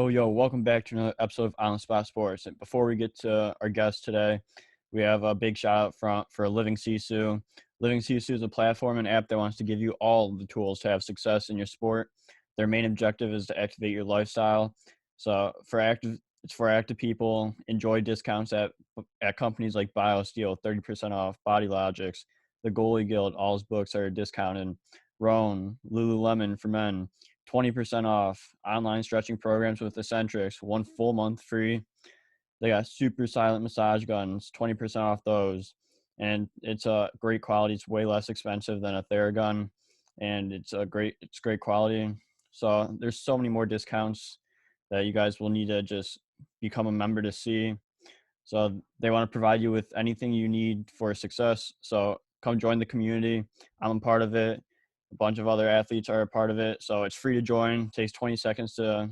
Welcome back to another episode of On the Spot Sports. And before we get to our guest today, we have a big shout out for Living Sisu. Living Sisu is a platform and app that wants to give you all the tools to have success in your sport. Their main objective is to activate your lifestyle. So it's for active people. Enjoy discounts at companies like BioSteel, 30% off, Body Logics, the Goalie Guild. All his books are discounted. Roan, Lululemon for men, 20% off. Online stretching programs with Eccentrics, 1 full month free. They got super silent massage guns, 20% off those. And it's a great quality. It's way less expensive than a Theragun, and it's great quality. So there's so many more discounts that you guys will need to just become a member to see. So they want to provide you with anything you need for success. So come join the community. I'm a part of it. A bunch of other athletes are a part of it. So it's free to join. It takes 20 seconds to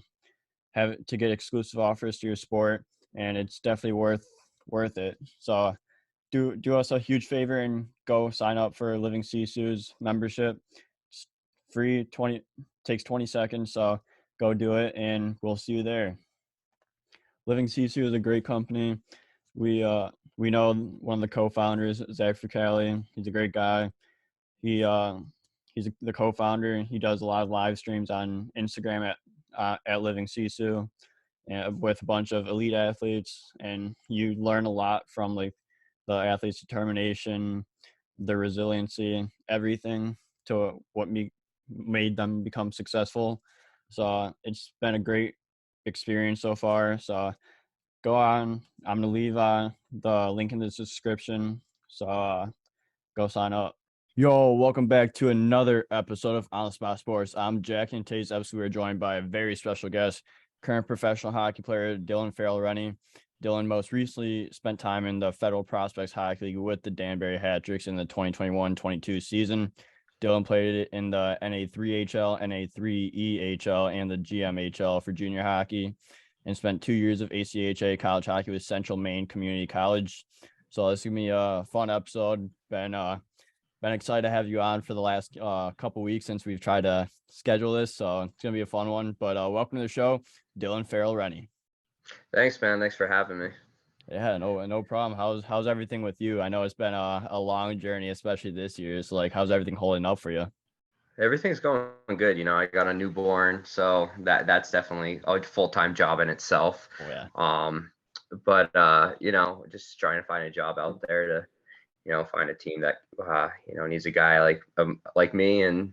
get exclusive offers to your sport, and it's definitely worth it. So do us a huge favor and go sign up for Living Sisu's membership. It's free, takes 20 seconds. So go do it, and we'll see you there. Living Sisu is a great company. We know one of the co-founders, Zach Fricali. He's a great guy. He's the co-founder. He does a lot of live streams on Instagram at Living Sisu, with a bunch of elite athletes, and you learn a lot from like the athletes' determination, their resiliency, everything to what made them become successful. So it's been a great experience so far. So go on. I'm gonna leave the link in the description. So go sign up. Welcome back to another episode of On the Spot Sports. I'm Jack, and today's episode we're joined by a very special guest, current professional hockey player Farrell Reny. Dylan most recently spent time in the Federal Prospects Hockey League with the Danbury Hat-Tricks in the 2021-22 season. Dylan played in the NA3HL, NA3EHL, and the GMHL for junior hockey, and spent 2 years of ACHA college hockey with Central Maine Community College. So this is gonna be a fun episode. Been excited to have you on for the last couple weeks since we've tried to schedule this. So it's going to be a fun one. But welcome to the show, Farrell Reny. Thanks, man. Thanks for having me. Yeah, no problem. How's everything with you? I know it's been a long journey, especially this year. So like, how's everything holding up for you? Everything's going good. I got a newborn, so that's definitely a full-time job in itself. Oh yeah. But just trying to find a job out there to, find a team that needs a guy like me, and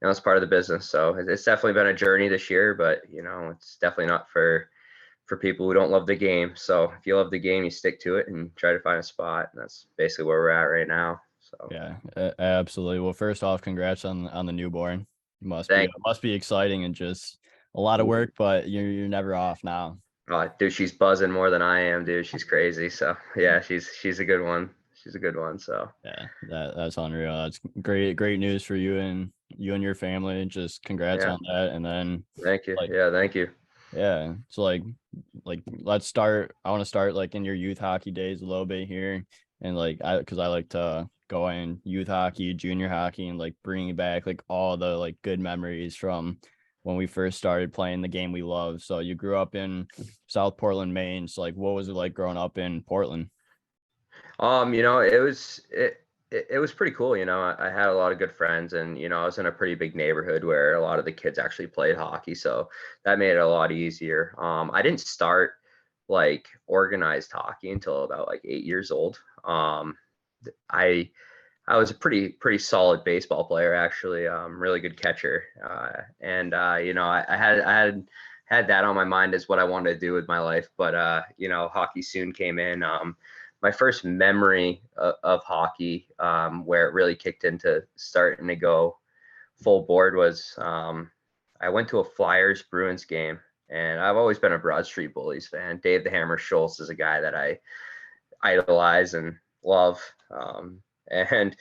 it's part of the business. So it's definitely been a journey this year, but it's definitely not for people who don't love the game. So if you love the game, you stick to it and try to find a spot. And that's basically where we're at right now. So Yeah, absolutely. Well, first off, congrats on the newborn. Must be exciting and just a lot of work, but you're never off now. Dude, she's buzzing more than I am, dude. She's crazy. So yeah, she's a good one. She's a good one. So yeah, that's unreal. That's great news for you and your family. Just congrats on that. And then thank you. Thank you. Yeah. So like let's start. I want to start like in your youth hockey days a little bit here, and because I like to go in youth hockey, junior hockey, and like bringing back like all the like good memories from when we first started playing the game we love. So you grew up in South Portland, Maine. So like, what was it like growing up in Portland? It was pretty cool. I had a lot of good friends, and I was in a pretty big neighborhood where a lot of the kids actually played hockey, so that made it a lot easier. I didn't start like organized hockey until about like 8 years old. I was a pretty solid baseball player, actually. Really good catcher, and I had that on my mind as what I wanted to do with my life, but hockey soon came in. My first memory of hockey, where it really kicked into starting to go full board, was I went to a Flyers Bruins game, and I've always been a Broad Street Bullies fan. Dave the Hammer Schultz is a guy that I idolize and love. And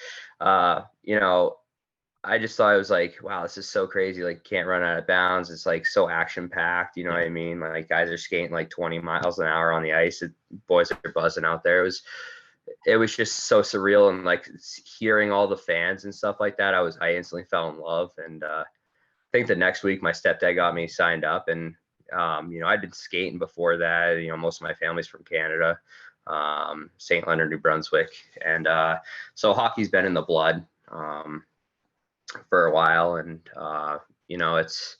I just thought it was like, wow, this is so crazy. Like, can't run out of bounds. It's like so action packed. You know what I mean? Like, guys are skating like 20 miles an hour on the ice. Boys are buzzing out there. It was just so surreal. And like hearing all the fans and stuff like that, I instantly fell in love. And I think the next week my stepdad got me signed up, and I'd been skating before that. Most of my family's from Canada, St. Leonard, New Brunswick, and so hockey's been in the blood for a while, and it's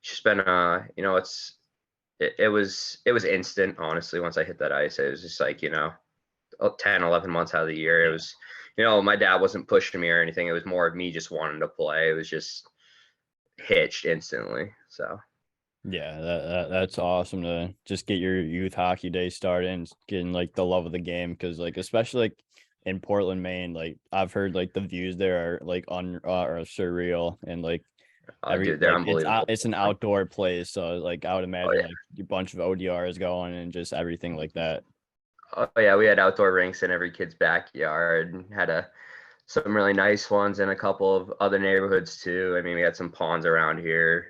just been it was instant, honestly. Once I hit that ice, it was just like 10, 11 months out of the year. It Yeah. was, my dad wasn't pushing me or anything. It was more of me just wanting to play. It was just hitched instantly. So Yeah, that's awesome to just get your youth hockey day started and getting like the love of the game, because like especially like in Portland, Maine, like I've heard like the views there are like are surreal, and like every dude, they're like unbelievable. it's an outdoor place, so like I would Oh imagine yeah. like a bunch of ODRs going and just everything like that. Oh yeah, we had outdoor rinks in every kid's backyard and had some really nice ones in a couple of other neighborhoods too. I mean, we had some ponds around here.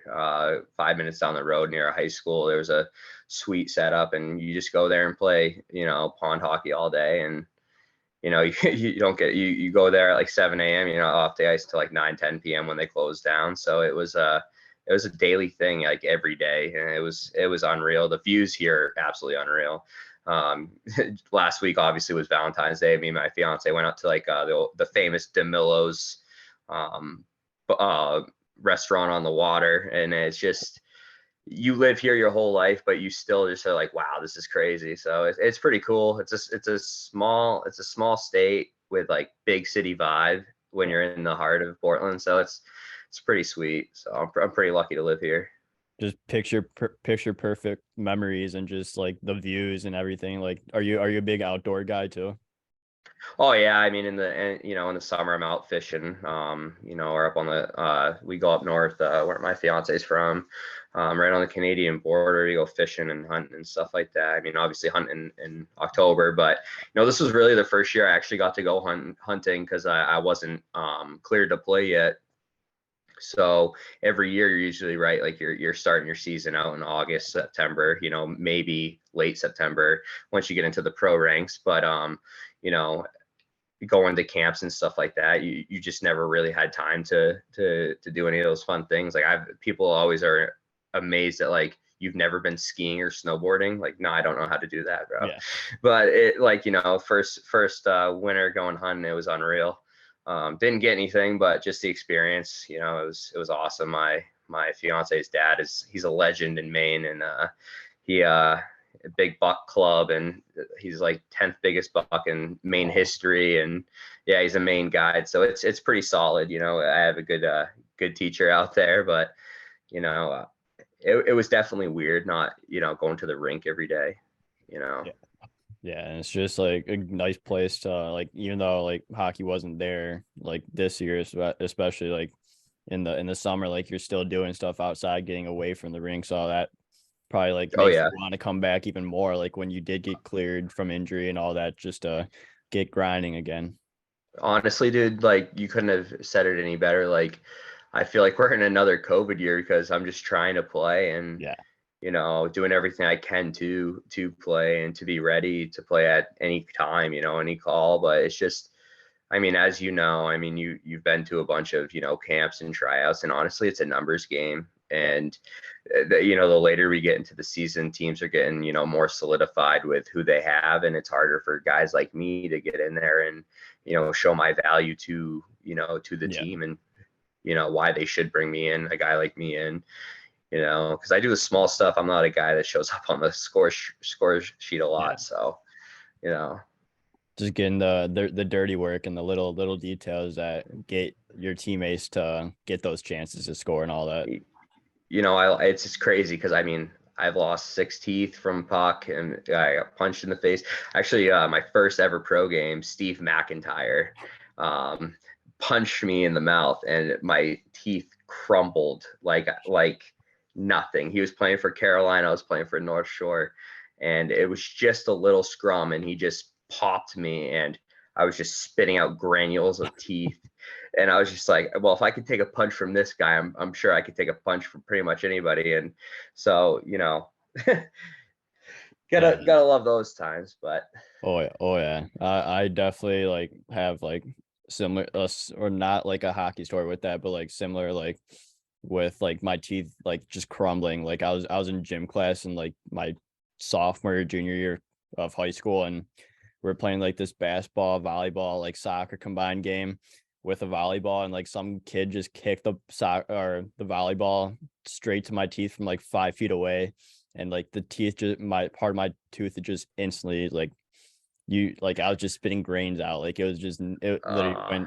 5 minutes down the road near a high school, there was a sweet setup, and you just go there and play, pond hockey all day. And you don't get you go there at like 7 a.m. Off the ice till like 9, 10 p.m. when they close down. So it was a daily thing, like every day, and it was unreal. The views here are absolutely unreal. um Last week obviously was Valentine's Day. Me and my fiance went out to like the famous DeMillo's um uh restaurant on the water, and it's just, you live here your whole life, but you still just are like, wow, this is crazy. So it's pretty cool. It's a small state with like big city vibe when Yeah. you're in the heart of Portland. So it's pretty sweet. So I'm pretty lucky to live here. Just picture perfect memories and just like the views and everything. Like, are you a big outdoor guy too? Oh yeah, I mean in the summer I'm out fishing. Or up on the we go up north, where my fiance's from, right on the Canadian border. We go fishing and hunting and stuff like that. I mean, obviously hunting in October, but this was really the first year I actually got to go hunting, because I wasn't cleared to play yet. So every year you're usually right, like you're starting your season out in August, September, maybe late September once you get into the pro ranks. But you know, going to camps and stuff like that, you just never really had time to do any of those fun things. Like people always are amazed that like you've never been skiing or snowboarding. Like, no, I don't know how to do that, bro. Yeah. But it, like, first winter going hunting, it was unreal. Didn't get anything, but just the experience, it was awesome. My fiance's dad he's a legend in Maine, and he a big buck club, and he's like 10th biggest buck in Maine Oh, history. And yeah, he's a Maine guide, so it's pretty solid. I have a good teacher out there, but you know uh, it was definitely weird not going to the rink every day. you know yeah. Yeah, and it's just like a nice place to like, even though like hockey wasn't there like this year, especially like in the summer, like you're still doing stuff outside, getting away from the rink. So that probably like oh makes yeah. you want to come back even more, like when you did get cleared from injury and all that, just to get grinding again. Honestly, dude, like you couldn't have said it any better. Like, I feel like we're in another COVID year, because I'm just trying to play, and Yeah. doing everything I can to play and to be ready to play at any time, any call. But it's just, I mean, as you know, I mean, you've been to a bunch of camps and tryouts, and honestly, it's a numbers game. Yeah. And the later we get into the season, teams are getting more solidified with who they have, and it's harder for guys like me to get in there and show my value to the Yeah. team, and why they should bring me in, a guy like me in, because I do the small stuff. I'm not a guy that shows up on the score sheet a Yeah. lot. So, you know, Just getting the dirty work and the little details that get your teammates to get those chances to score and all that. it's just crazy, because I mean, I've lost 6 teeth from puck, and I got punched in the face. Actually, my first ever pro game, Steve McIntyre um, punched me in the mouth, and my teeth crumbled like nothing. He was playing for Carolina, I was playing for North Shore, and it was just a little scrum, and he just popped me, and I was just spitting out granules of teeth. And I was just like, well, if I could take a punch from this guy, I'm sure I could take a punch from pretty much anybody. And so, Yeah. gotta love those times. But Oh yeah. Oh yeah. I definitely like have like similar or not like a hockey story with that, but like similar like with like my teeth like just crumbling. Like I was in gym class in like my sophomore or junior year of high school, and we're playing like this basketball, volleyball, like soccer combined game with a volleyball, and like some kid just kicked the soccer or the volleyball straight to my teeth from like 5 feet away, and like the teeth just my part of my tooth it just instantly like I was just spitting grains out. Like it literally Uh,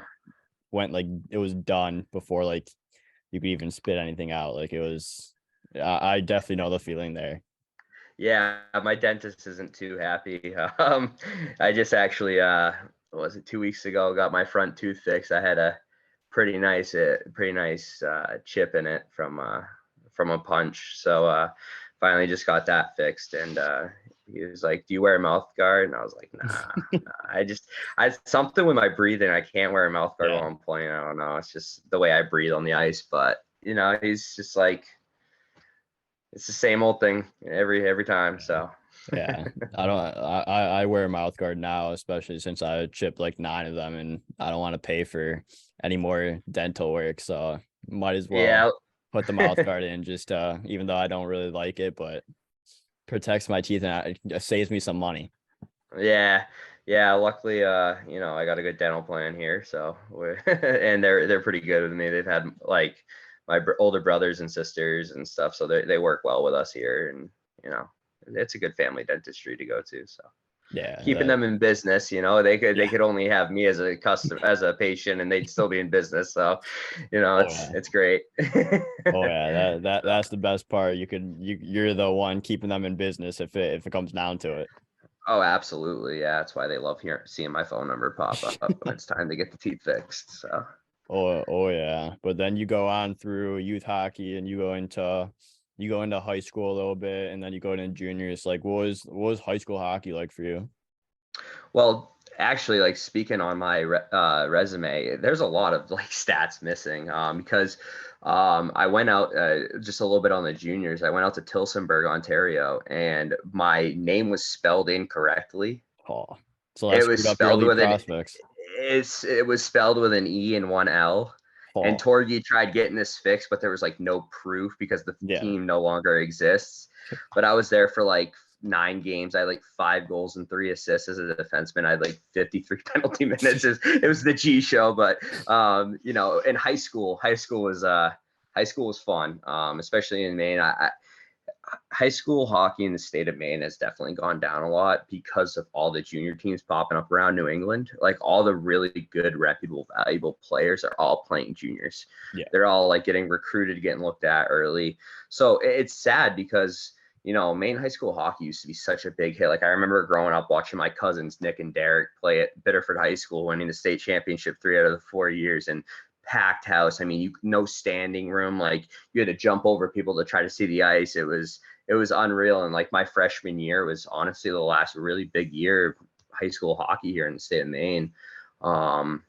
went like it was done before like you could even spit anything out. Like it was I definitely know the feeling there. yeah, my dentist isn't too happy. I just actually, what was it, 2 weeks ago, got my front tooth fixed. I had a pretty nice chip in it from a punch. So finally just got that fixed, and he was like, "Do you wear a mouth guard?" And I was like, "Nah." I something with my breathing. I can't wear a mouth guard Yeah. while I'm playing. I don't know. It's just the way I breathe on the ice. But he's just like, it's the same old thing every time. So Yeah. I don't I wear a mouth guard now, especially since I chipped like 9 of them and I don't want to pay for any more dental work. So might as well yeah. put the mouth guard in just even though I don't really like it, but protects my teeth and it saves me some money. Yeah. Yeah, luckily I got a good dental plan here, so and they're pretty good with me. They've had like my older brothers and sisters and stuff, so they work well with us here, and you know it's a good family dentistry to go to. So Yeah, keeping that them in business, they yeah. could only have me as a customer, as a patient, and they'd still be in business. So Oh it's yeah. it's great. Oh yeah, that's the best part. You're the one keeping them in business if it comes down to Oh, absolutely. Yeah, that's why they love seeing my phone number pop up it. when it's time to get the teeth fixed. So Oh yeah. But then you go on through youth hockey and you go into high school a little bit and then you go into juniors. Like what was high school hockey like for you? well, actually, like speaking on my resume, there's a lot of like stats missing because I went out just a little bit on the juniors. I went out to Tillsonburg, Ontario, and my name was spelled incorrectly. Oh. So that It was screwed up your spelled elite with an prospects. it was spelled with an E and one L. And Oh, Torgy tried getting this fixed, but there was like no proof because the yeah. team no longer exists. But I was there for like 9 games. I had like 5 goals and 3 assists as a defenseman. I had like 53 penalty minutes. It was the G show. But in high school was fun, especially in Maine. High school hockey in the state of Maine has definitely gone down a lot because of all the junior teams popping up around New England. Like all the really good, reputable, valuable players are all playing juniors. Yeah. They're all like getting recruited, getting looked at early. So it's sad because Maine high school hockey used to be such a big hit. Like I remember growing up watching my cousins Nick and Derek play at Biddeford High School, winning the state championship 3 out of the 4 years, and packed house. I mean, no standing room. Like you had to jump over people to try to see the ice. It was unreal. And like my freshman year was honestly the last really big year of high school hockey here in the state of Maine. Um,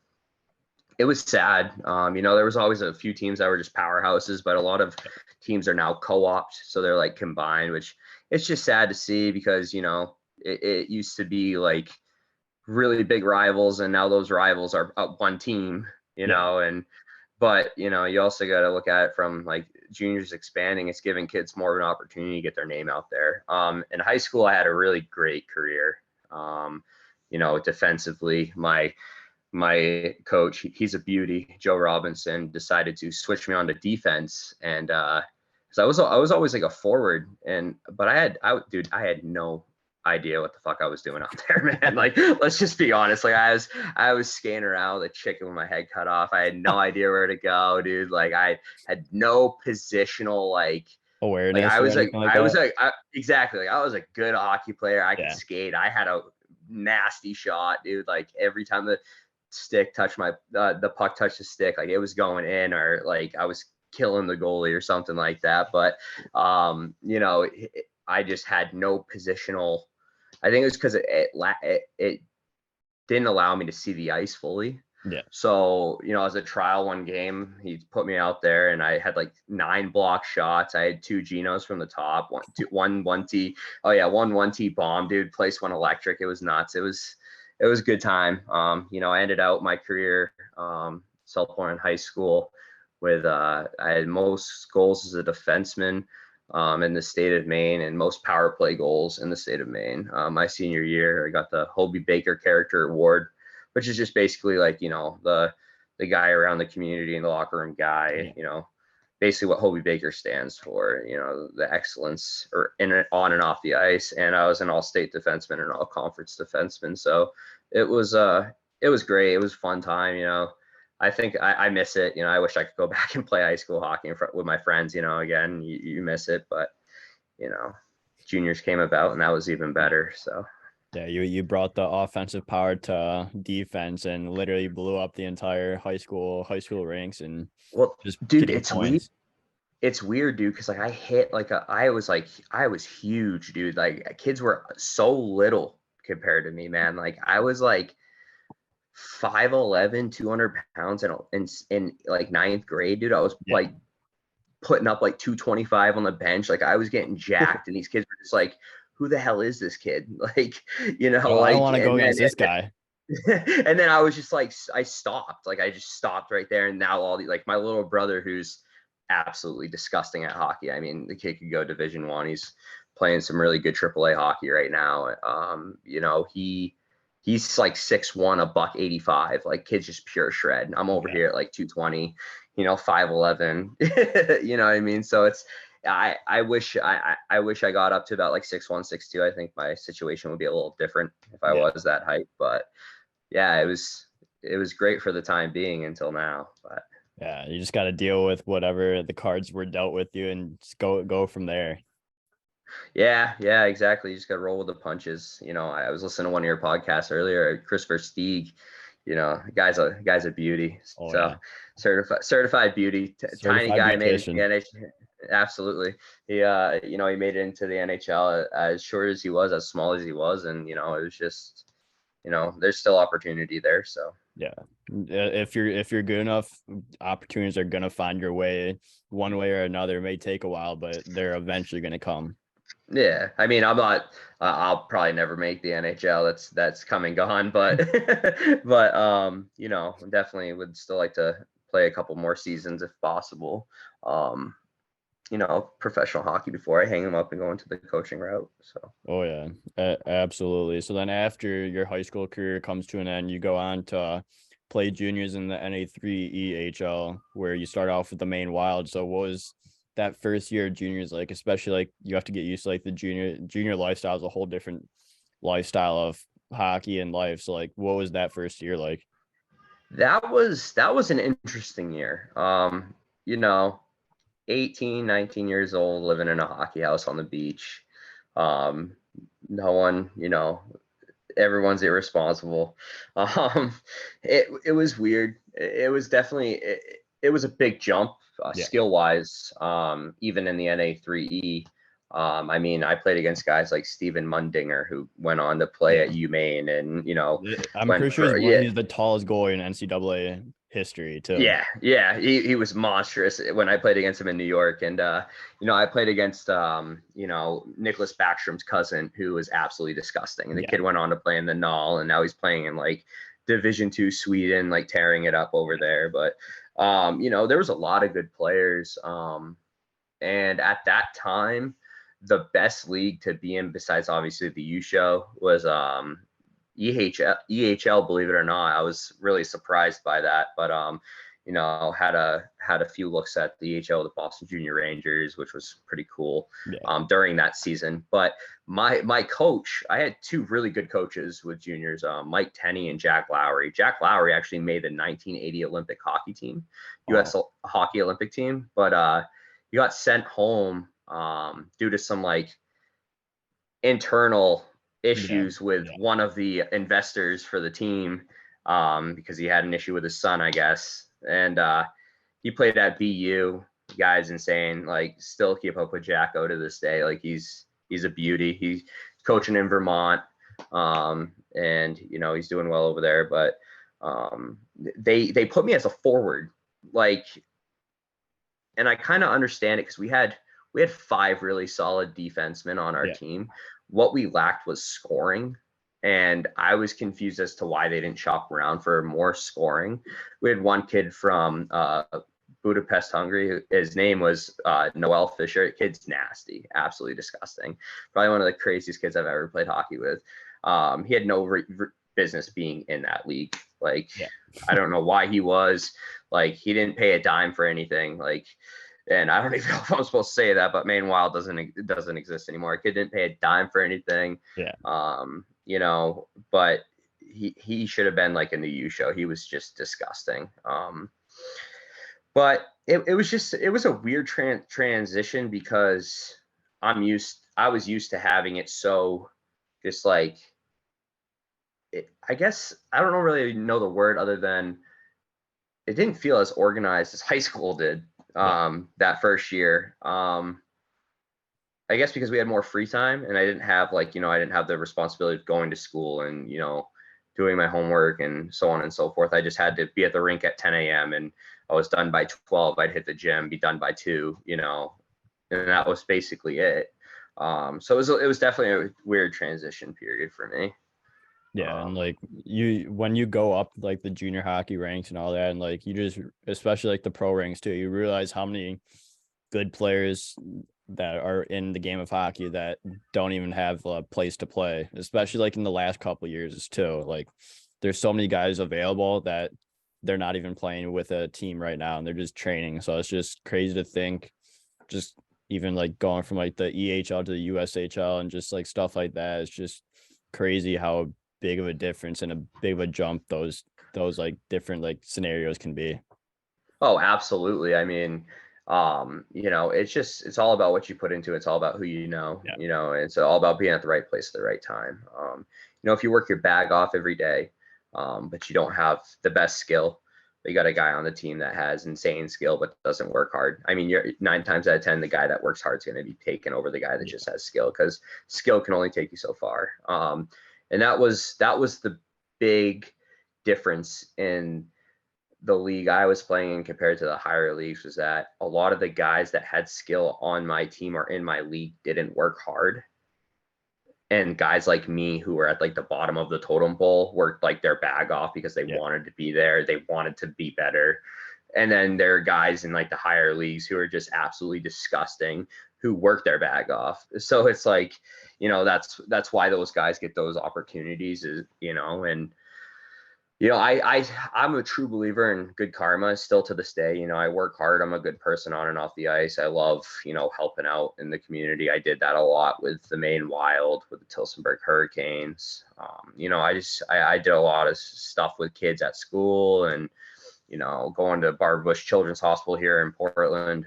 it was sad. There was always a few teams that were just powerhouses, but a lot of teams are now co-opt, so they're like combined, which it's just sad to see because it used to be like really big rivals, and now those rivals are one team. Yeah. But you also got to look at it from like juniors expanding. It's giving kids more of an opportunity to get their name out there. In high school, I had a really great career. Defensively, my coach, he's a beauty. Joe Robinson decided to switch me on to defense, and so I was always like a forward, but I had no idea what the fuck I was doing out there, man. Like, let's just be honest. Like, I was skating around with a chicken with my head cut off. I had no idea where to go, dude. Like, I had no positional like Awareness or anything like that. exactly. Like I was a good hockey player. I could Yeah. skate. I had a nasty shot, dude. Like every time the puck touched the stick, like it was going in, or like I was killing the goalie or something like that. But I just had no positional. I think it was because it didn't allow me to see the ice fully. Yeah. So, as a trial one game, he put me out there and I had like 9 block shots. I had 2 Genos from the top, one T. Oh yeah, one T bomb, dude. Place went electric. It was nuts. It was a good time. I ended out my career, sophomore in high school with I had most goals as a defenseman in the state of Maine, and most power play goals in the state of Maine. My senior year, I got the Hobie Baker Character Award, which is just basically like, the guy around the community and the locker room guy, basically what Hobie Baker stands for, the excellence or on and off the ice. And I was an all-state defenseman and all-conference defenseman, so it was great. It was a fun time. I think I miss it. I wish I could go back and play high school hockey with my friends. Again, you miss it, but juniors came about, and that was even better. So Yeah, you brought the offensive power to defense and literally blew up the entire high school ranks and well, just dude, getting points. It's weird, dude, because like I hit I was huge, dude. Like kids were so little compared to me, man. Like I was like 5'11", 200 pounds in like ninth grade, dude. I was like putting up like 225 on the bench. Like I was getting jacked, and these kids were just like, who the hell is this kid? Like, Oh, I don't want to go against this guy. And then I was just like, I stopped. Like I just stopped right there. And now like my little brother, who's absolutely disgusting at hockey. I mean, the kid could go Division I. He's playing some really good AAA hockey right now. He's like 6'1", $185. Like kid's just pure shred. I'm over here at like 220, 5'11". You know what I mean? So it's I wish I got up to about like 6'1", 6'2". I think my situation would be a little different if I was that height. But yeah, it was great for the time being until now. But yeah, you just got to deal with whatever the cards were dealt with you and just go from there. Yeah, exactly. You just got to roll with the punches. I was listening to one of your podcasts earlier, Chris Versteeg. The guy's a beauty. Oh, so yeah. certified beauty. Tiny guy, made it in the NHL. Absolutely. He made it into the NHL as short as he was, as small as he was, and it was just, there's still opportunity there. So yeah, if you're good enough, opportunities are gonna find your way one way or another. It may take a while, but they're eventually gonna come. Yeah, I mean, I'm not. I'll probably never make the NHL. That's come and gone. But definitely would still like to play a couple more seasons if possible. Professional hockey before I hang them up and go into the coaching route. So. Oh yeah, absolutely. So then after your high school career comes to an end, you go on to play juniors in the NA3 EHL, where you start off with the Maine Wild. So what was that first year of juniors like? Especially like you have to get used to like the junior lifestyle is a whole different lifestyle of hockey and life. So like, what was that first year like? That was an interesting year. 18, 19 years old, living in a hockey house on the beach. No one, everyone's irresponsible. It was weird. It was definitely, it was a big jump skill wise. Even in the NA3E. I mean, I played against guys like Steven Mundinger, who went on to play at UMaine, and I'm pretty sure he's the tallest goalie in NCAA history too. Yeah, he was monstrous when I played against him in New York, and I played against Nicholas Backstrom's cousin, who was absolutely disgusting, and the kid went on to play in the Null, and now he's playing in like Division II Sweden, like tearing it up over there. But there was a lot of good players, and at that time, the best league to be in, besides obviously the U show, was EHL, believe it or not. I was really surprised by that, but had a few looks at the EHL with the Boston Junior Rangers, which was pretty cool during that season. But my coach, I had two really good coaches with juniors, Mike Tenney and Jack Lowry. Jack Lowry actually made the 1980 Olympic hockey team, U.S. hockey Olympic team, but he got sent home due to some like internal issues with one of the investors for the team, because he had an issue with his son, I guess. And he played at BU. The guy's insane. Like, still keep up with Jacko to this day. Like, he's a beauty. He's coaching in Vermont, and he's doing well over there. But they put me as a forward, like, and I kind of understand it because we had 5 really solid defensemen on our team. What we lacked was scoring, and I was confused as to why they didn't shop around for more scoring. We had one kid from Budapest, Hungary. His name was Noel Fisher. Kid's nasty, absolutely disgusting. Probably one of the craziest kids I've ever played hockey with. He had no business being in that league. Like, Yeah. I don't know why he was. Like, he didn't pay a dime for anything. Like, and I don't even know if I'm supposed to say that, but Maine Wild doesn't exist anymore. Kid didn't pay a dime for anything. Yeah. You know, but he should have been like in the U show. He was just disgusting. But it was a weird transition because I was used to having it so just like I guess I don't really know the word other than it didn't feel as organized as high school did that first year. I guess because we had more free time and I didn't have I didn't have the responsibility of going to school and, doing my homework and so on and so forth. I just had to be at the rink at 10 a.m. and I was done by 12. I'd hit the gym, be done by 2, and that was basically it. So it was definitely a weird transition period for me. Yeah, and like when you go up like the junior hockey ranks and all that, and like you just, especially like the pro ranks too, you realize how many good players that are in the game of hockey that don't even have a place to play, especially like in the last couple of years too. Like there's so many guys available that they're not even playing with a team right now and they're just training. So it's just crazy to think, just even like going from like the EHL to the USHL and just like stuff like that. It's just crazy how big of a difference and a big of a jump those like different like scenarios can be. Oh, absolutely. I mean, it's all about what you put into it. It's all about who Yeah. and it's all about being at the right place at the right time. If you work your bag off every day, but you don't have the best skill, but you got a guy on the team that has insane skill but doesn't work hard. I mean, you're 9 times out of 10, the guy that works hard is going to be taken over the guy that just has skill because skill can only take you so far. And that was the big difference in the league I was playing in compared to the higher leagues was that a lot of the guys that had skill on my team or in my league didn't work hard. And guys like me who were at like the bottom of the totem pole worked like their bag off because they wanted to be there. They wanted to be better. And then there are guys in like the higher leagues who are just absolutely disgusting who work their bag off. So it's like, that's why those guys get those opportunities and I'm a true believer in good karma still to this day. I work hard. I'm a good person on and off the ice. I love, helping out in the community. I did that a lot with the Maine Wild, with the Tillsonburg Hurricanes. I did a lot of stuff with kids at school and, going to Barbara Bush Children's Hospital here in Portland,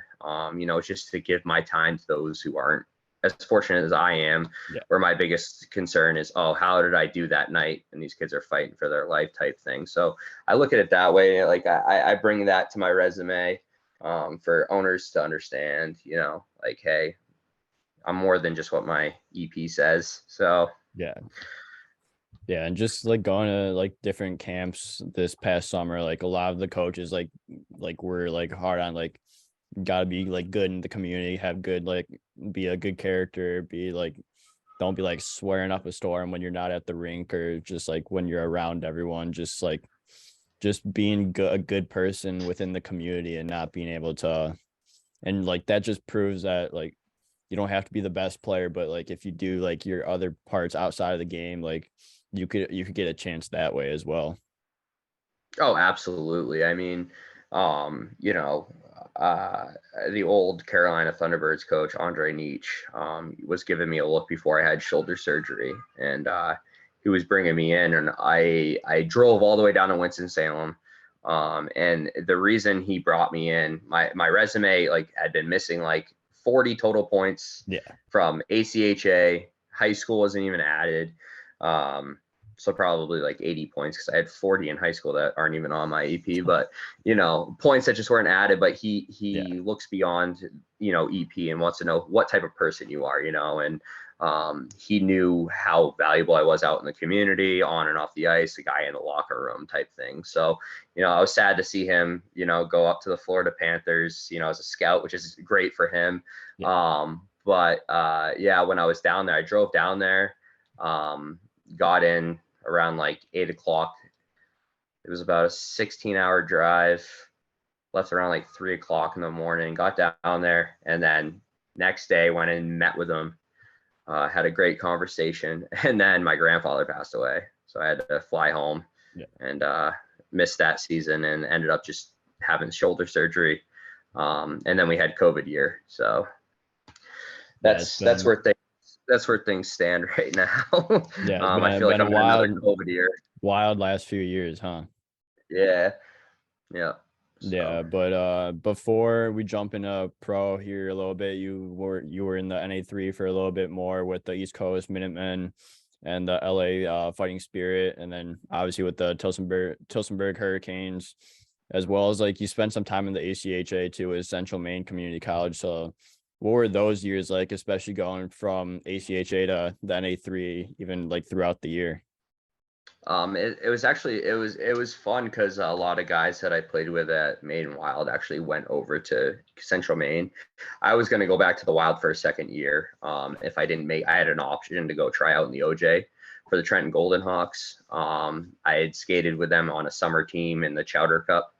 just to give my time to those who aren't as fortunate as I am, where my biggest concern is, how did I do that night? And these kids are fighting for their life type thing. So I look at it that way. Like I bring that to my resume for owners to understand, like, hey, I'm more than just what my EP says. So Yeah. And just like going to like different camps this past summer, like a lot of the coaches like were like hard on like gotta be like good in the community, have good like be a good character, be like don't be like swearing up a storm when you're not at the rink or just like when you're around everyone, just like just being a good person within the community and not being able to, and like that just proves that like you don't have to be the best player, but like if you do like your other parts outside of the game, like you could get a chance that way as well. Oh, absolutely. I mean, the old Carolina Thunderbirds coach, Andre Nietzsche, was giving me a look before I had shoulder surgery. And he was bringing me in. And I drove all the way down to Winston-Salem. And the reason he brought me in, my resume like had been missing like 40 total points from ACHA. High school wasn't even added. So probably like 80 points because I had 40 in high school that aren't even on my EP, but points that just weren't added. But he looks beyond EP and wants to know what type of person you are, and he knew how valuable I was out in the community, on and off the ice, the guy in the locker room type thing. So I was sad to see him go up to the Florida Panthers as a scout, which is great for him. But when I was down there, I drove down there, got in around like 8 o'clock. It was about a 16-hour drive, left around like 3 o'clock in the morning, got down there, and then next day went and met with them, had a great conversation, and then my grandfather passed away. So I had to fly home and missed that season and ended up just having shoulder surgery. And then we had COVID year. So that's where things stand right now. Yeah, I feel like been a I'm in another COVID year. wild last few years, huh? Yeah. Yeah. Yeah, So but before we jump into pro here a little bit, you were in the NA3 for a little bit more with the East Coast Minutemen and the LA Fighting Spirit, and then obviously with the Tilsonburg Hurricanes, as well as like you spent some time in the ACHA too, as Central Maine Community College. So what were those years like, especially going from ACHA to the NA3, even like throughout the year? it was actually it was fun because a lot of guys that I played with at Maine Wild actually went over to Central Maine. I was going to go back to the Wild for a second year. If I didn't make, I had an option to go try out in the OJ for the Trenton Golden Hawks. I had skated with them on a summer team in the Chowder Cup,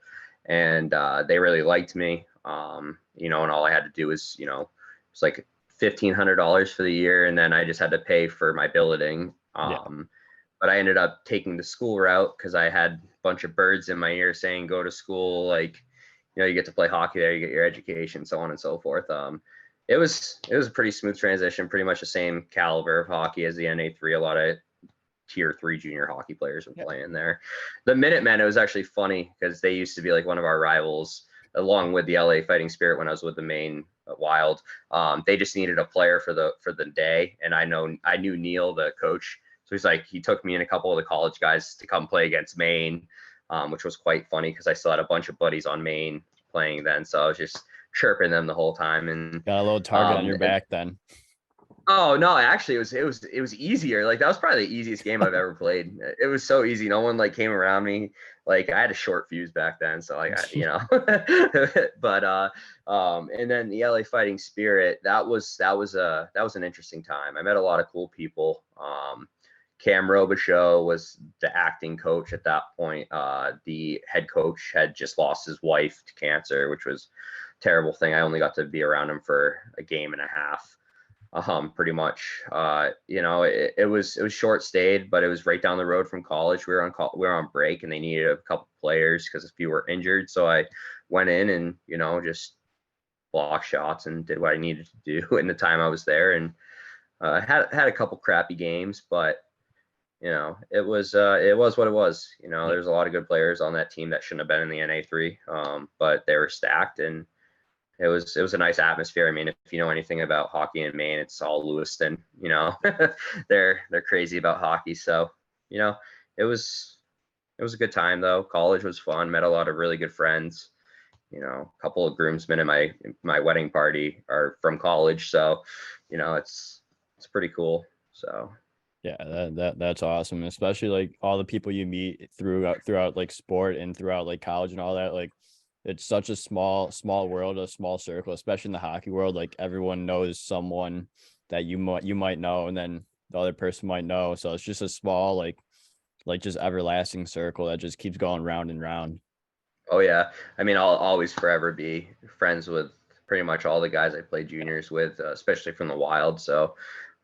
and they really liked me. And all I had to do was, it's like $1,500 for the year, and then I just had to pay for my billeting. But I ended up taking the school route because I had a bunch of birds in my ear saying, go to school, like, you get to play hockey there, you get your education, so on and so forth. It was a pretty smooth transition, pretty much the same caliber of hockey as the NA3. A lot of tier 3 junior hockey players were playing there. The Minutemen, it was actually funny because they used to be like one of our rivals, along with the LA Fighting Spirit when I was with the Maine Wild. They just needed a player for the day, and I knew Neil, the coach. So he took me and a couple of the college guys to come play against Maine, which was quite funny because I still had a bunch of buddies on Maine playing then. So I was just chirping them the whole time. And got a little target on your back then. Oh no, actually it was easier. Like that was probably the easiest game I've ever played. It was so easy. No one came around me. Like I had a short fuse back then, so but and then the LA Fighting Spirit, that was an interesting time. I met a lot of cool people. Cam Robichaux was the acting coach at that point. The head coach had just lost his wife to cancer, which was a terrible thing. I only got to be around him for a game and a half. Pretty much. It was short stayed, but it was right down the road from college. We were on break, and they needed a couple players because a few were injured. So I went in and just blocked shots and did what I needed to do in the time I was there, and had a couple crappy games, but it was what it was. There's a lot of good players on that team that shouldn't have been in the NA3, but they were stacked, and it was a nice atmosphere. I mean, if you know anything about hockey in Maine, it's all Lewiston. They're crazy about hockey. So it was a good time though. College was fun. Met a lot of really good friends. A couple of groomsmen in my wedding party are from college, so it's pretty cool. So yeah, that's awesome, especially like all the people you meet throughout like sport and throughout like college and all that. Like it's such a small world, a small circle, especially in the hockey world. Like everyone knows someone that you might know, and then the other person might know. So it's just a small like just everlasting circle that just keeps going round and round. Oh yeah, I mean, I'll always forever be friends with pretty much all the guys I played juniors with, especially from the Wild. So,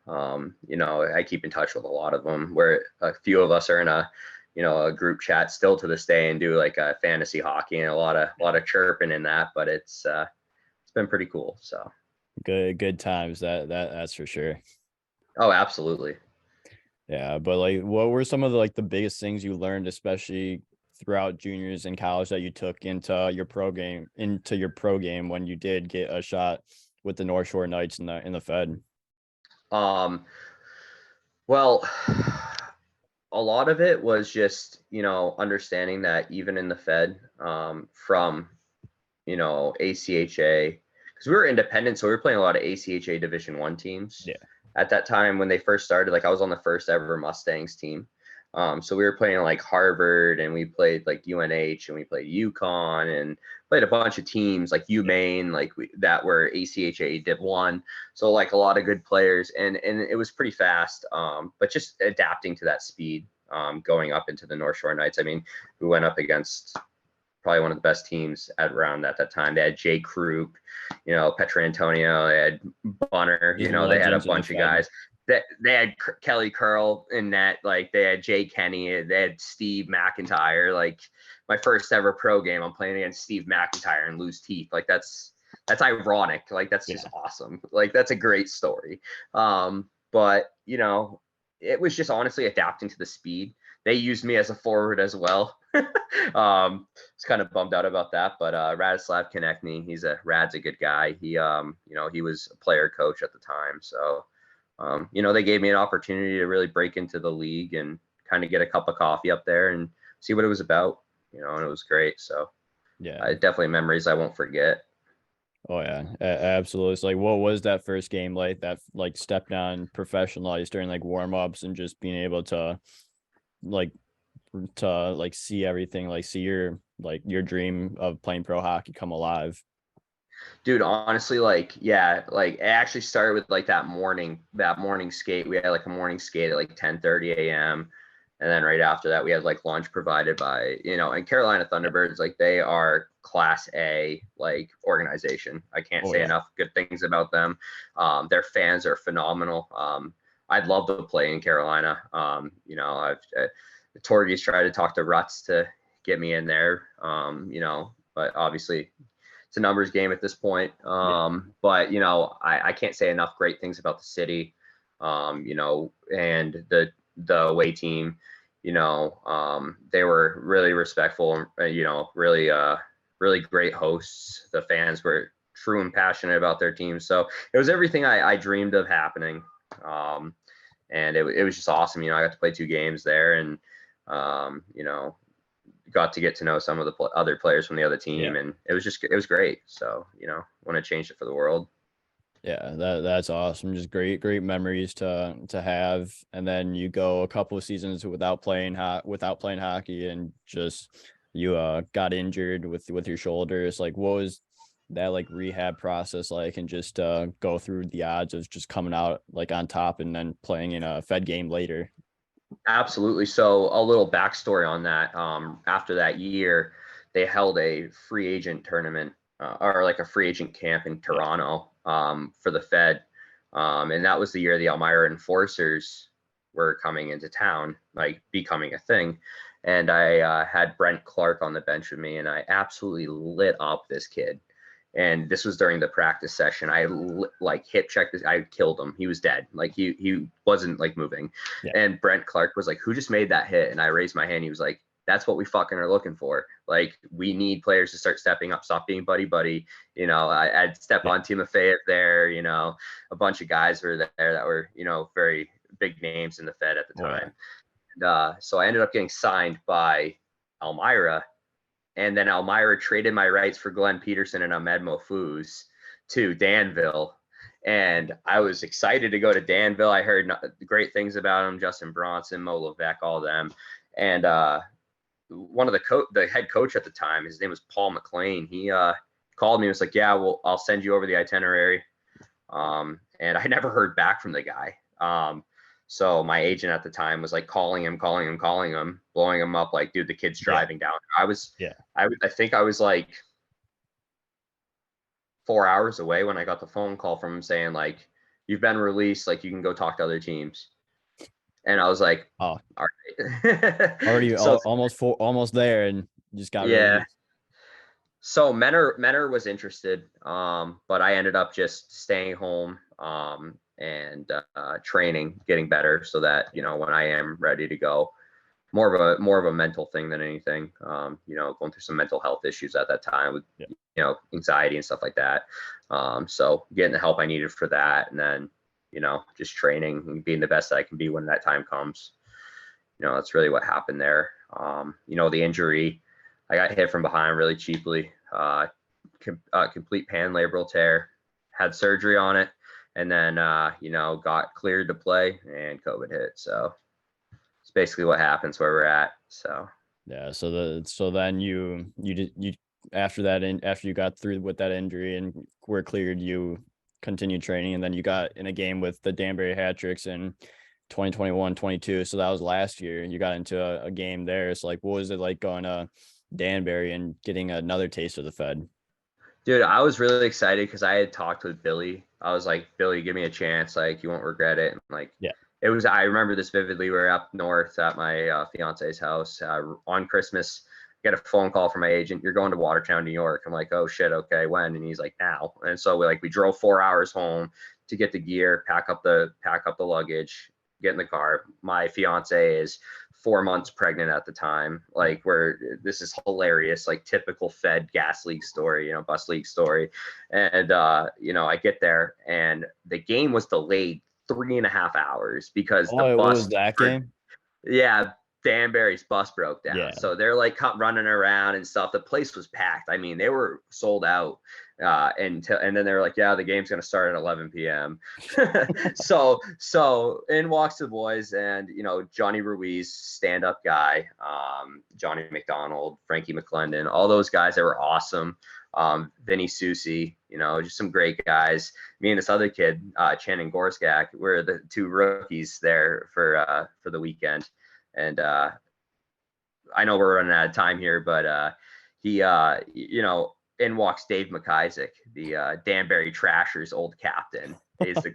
I keep in touch with a lot of them. Where a few of us are in a group chat still to this day and do like a fantasy hockey and a lot of chirping in that. But it's been pretty cool. So Good times. That's for sure. Oh, absolutely. Yeah, but like, what were some of the biggest things you learned, especially throughout juniors and college, that you took into your pro game when you did get a shot with the North Shore Knights in the Fed? Well, a lot of it was just understanding that even in the Fed, from ACHA, because we were independent, so we were playing a lot of ACHA Division I teams. Yeah. At that time when they first started, like I was on the first ever Mustangs team. So we were playing like Harvard, and we played like UNH, and we played UConn, and played a bunch of teams like UMaine, that were ACHA Div 1. So like a lot of good players, and it was pretty fast. But just adapting to that speed, going up into the North Shore Knights. I mean, we went up against probably one of the best teams around at that time. They had Jay Krupp, Petrantonio, they had Bunner, Just they had a legends in the bunch of Fed. guys. They had Kelly Curl in net, like they had Jay Kenny, they had Steve McIntyre. Like my first ever pro game, I'm playing against Steve McIntyre and lose teeth. Like that's ironic. Like that's just awesome. Like that's a great story. But it was just honestly adapting to the speed. They used me as a forward as well. Was kind of bummed out about that, but Radislav Konechny, Rad's a good guy. He he was a player coach at the time, so they gave me an opportunity to really break into the league and kind of get a cup of coffee up there and see what it was about, and it was great. So Yeah. definitely memories I won't forget. Oh yeah, absolutely. It's like, what was that first game like? That like step down professionalized during like warm ups and just being able like to see everything, like see your dream of playing pro hockey come alive. Dude, honestly, yeah, it actually started with like that morning skate. We had like a morning skate at like 10:30 a.m. And then right after that, we had like lunch provided by, and Carolina Thunderbirds, like they are class A, like organization. I can't say enough good things about them. Their fans are phenomenal. I'd love to play in Carolina. Torgie's tried to talk to Ruts to get me in there. But obviously it's a numbers game at this point. But I can't say enough great things about the city, and the away team. They were really respectful, really great hosts. The fans were true and passionate about their team. So it was everything I dreamed of happening. And it was just awesome. I got to play 2 games there and, got to get to know some of the other players from the other team, and it was great. So, want to change it for the world. Yeah, that's awesome. Just great memories to have. And then you go a couple of seasons without playing hockey, and just you got injured with your shoulders. Like, what was that like rehab process like, and just go through the odds of just coming out like on top and then playing in a Fed game later? Absolutely. So a little backstory on that. After that year, they held a free agent tournament, or like a free agent camp in Toronto, for the Fed. And that was the year the Elmira Enforcers were coming into town, like becoming a thing. And I had Brent Clark on the bench with me, and I absolutely lit up this kid. And this was during the practice session. I like hip checked this. I killed him. He was dead. Like he wasn't like moving. Yeah. And Brent Clark was like, "Who just made that hit?" And I raised my hand. He was like, "That's what we fucking are looking for. Like we need players to start stepping up, stop being buddy. I'd step on Timofeyev there. A bunch of guys were there that were very big names in the Fed at the time. And so I ended up getting signed by Elmira. And then Elmira traded my rights for Glenn Peterson and Ahmed Mofuz to Danville. And I was excited to go to Danville. I heard great things about him, Justin Bronson, Mo Levesque, all of them. And one of the head coach at the time, his name was Paul McLean. He called me and was like, "Yeah, well, I'll send you over the itinerary." And I never heard back from the guy. So my agent at the time was like calling him, blowing him up. Like, dude, the kid's driving down. I think I was like 4 hours away when I got the phone call from him saying like, "You've been released. Like you can go talk to other teams." And I was like, "Oh, all right." Already So, almost there, and just got yeah. released. So Menor was interested, but I ended up just staying home, and training, getting better, so that when I am ready to go, more of a mental thing than anything. Going through some mental health issues at that time with anxiety and stuff like that. So getting the help I needed for that, and then just training and being the best that I can be when that time comes. That's really what happened there. The injury, I got hit from behind really cheaply. Complete panlabral tear. Had surgery on it, and then got cleared to play, and COVID hit. So it's basically what happens where we're at. So yeah. So then you after that, after you got through with that injury and were cleared, you continued training, and then you got in a game with the Danbury Hat-Tricks in 2021-22. So that was last year. You got into a game there. So like, what was it like going to Danbury and getting another taste of the Fed. Dude, I was really excited because I had talked with Billy. I was like, Billy, give me a chance. Like, you won't regret it. And like, Yeah. it was, I remember this vividly. We were up north at my fiance's house on Christmas. Get a phone call from my agent. You're going to Watertown, New York. I'm like, oh shit, okay, when? And he's like, now. And so we drove 4 hours home to get the gear, pack up the luggage, get in the car. My fiance is 4 months pregnant at the time. Like, where this is hilarious, like typical Fed gas league story, bus league story. And I get there and the game was delayed 3.5 hours because the Oh, what was bus that for game? yeah, Danbury's bus broke down. Yeah. So they're like running around and stuff. The place was packed. I mean, they were sold out. And then they were like, yeah, the game's gonna start at 11 p.m. so in walks the boys, and Johnny Ruiz, stand-up guy, Johnny McDonald, Frankie McClendon, all those guys that were awesome. Vinny Susi, just some great guys. Me and this other kid, Channing Gorskak, were the two rookies there for the weekend. And I know we're running out of time here, but he, in walks Dave McIsaac, the Danbury Trashers old captain. He's the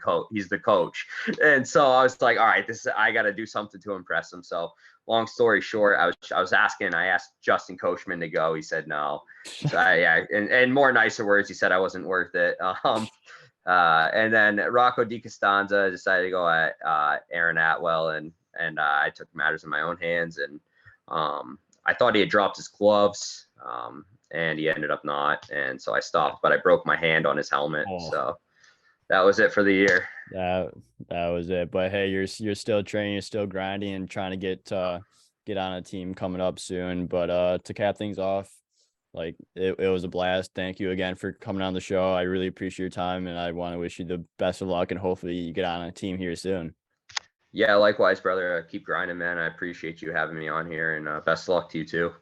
coach. And so I was like, all right, I got to do something to impress him. So long story short, I asked Justin Coachman to go. He said no. So and more nicer words, he said I wasn't worth it. And then Rocco DiCostanza decided to go at Aaron Atwell, and I took matters in my own hands, and I thought he had dropped his gloves, and he ended up not, and so I stopped, but I broke my hand on his helmet. Oh. So that was it for the year. That was it. But hey, you're still training, you're still grinding, and trying to get on a team coming up soon. But to cap things off, like it was a blast. Thank you again for coming on the show. I really appreciate your time, and I want to wish you the best of luck, and hopefully you get on a team here soon. Yeah, likewise, brother. Keep grinding, man. I appreciate you having me on here, and best of luck to you too.